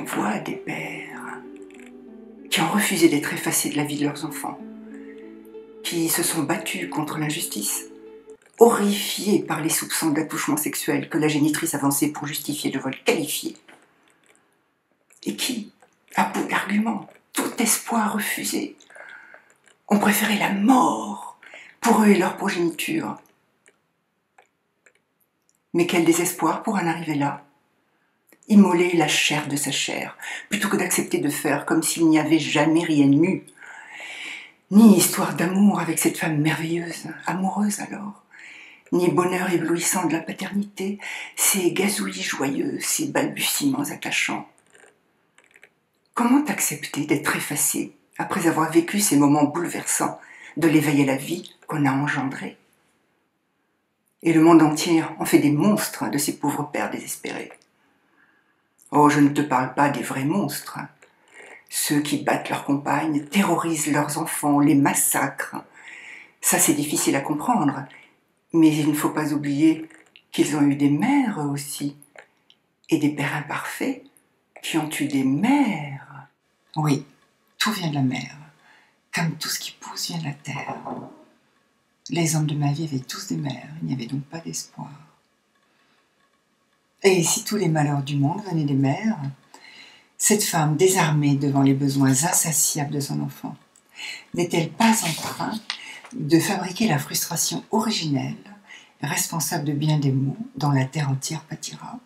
vois des pères qui ont refusé d'être effacés de la vie de leurs enfants, qui se sont battus contre l'injustice, horrifiés par les soupçons d'attouchement sexuel que la génitrice avançait pour justifier le vol qualifié, et qui, à bout d'arguments, tout espoir refusé, ont préféré la mort pour eux et leur progéniture. Mais quel désespoir pour en arriver là! Immoler la chair de sa chair, plutôt que d'accepter de faire comme s'il n'y avait jamais rien eu. Ni histoire d'amour avec cette femme merveilleuse, amoureuse alors, ni bonheur éblouissant de la paternité, ces gazouillis joyeux, ces balbutiements attachants. Comment accepter d'être effacé après avoir vécu ces moments bouleversants de l'éveil à la vie qu'on a engendré? Et le monde entier en fait des monstres de ces pauvres pères désespérés. Oh, je ne te parle pas des vrais monstres. Ceux qui battent leurs compagnes, terrorisent leurs enfants, les massacrent. Ça, c'est difficile à comprendre. Mais il ne faut pas oublier qu'ils ont eu des mères eux aussi. Et des pères imparfaits qui ont eu des mères. Oui, tout vient de la mer. Comme tout ce qui pousse vient de la terre. Les hommes de ma vie avaient tous des mères. Il n'y avait donc pas d'espoir. Et si tous les malheurs du monde venaient des mères, cette femme désarmée devant les besoins insatiables de son enfant, n'est-elle pas en train de fabriquer la frustration originelle, responsable de bien des maux dont la terre entière pâtira?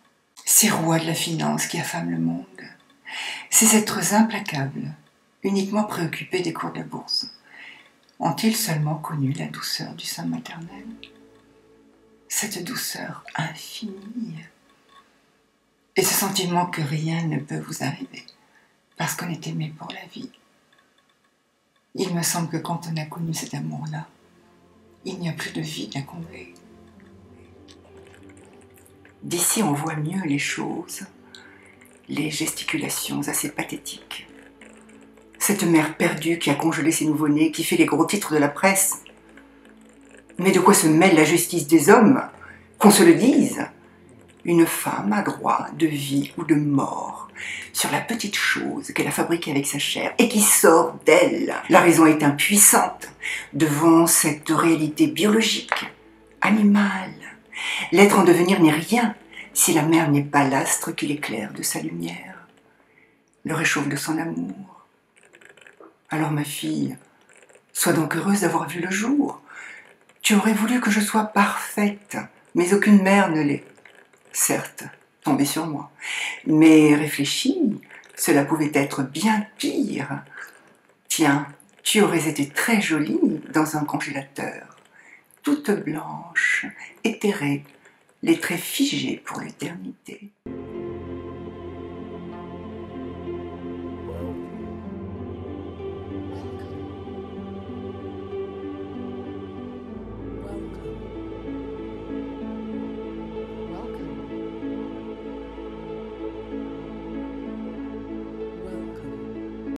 Ces rois de la finance qui affament le monde, ces êtres implacables, uniquement préoccupés des cours de la bourse, ont-ils seulement connu la douceur du sein maternel? Cette douceur infinie, et ce sentiment que rien ne peut vous arriver, parce qu'on est aimé pour la vie. Il me semble que quand on a connu cet amour-là, il n'y a plus de vide à combler. D'ici, on voit mieux les choses, les gesticulations assez pathétiques. Cette mère perdue qui a congelé ses nouveau-nés, qui fait les gros titres de la presse. Mais de quoi se mêle la justice des hommes? Qu'on se le dise. Une femme a droit de vie ou de mort sur la petite chose qu'elle a fabriquée avec sa chair et qui sort d'elle. La raison est impuissante devant cette réalité biologique, animale. L'être en devenir n'est rien si la mère n'est pas l'astre qui l'éclaire de sa lumière, le réchauffe de son amour. Alors ma fille, sois donc heureuse d'avoir vu le jour. Tu aurais voulu que je sois parfaite, mais aucune mère ne l'est. Certes, tombée sur moi, mais réfléchis, cela pouvait être bien pire. Tiens, tu aurais été très jolie dans un congélateur, toute blanche, éthérée, les traits figés pour l'éternité.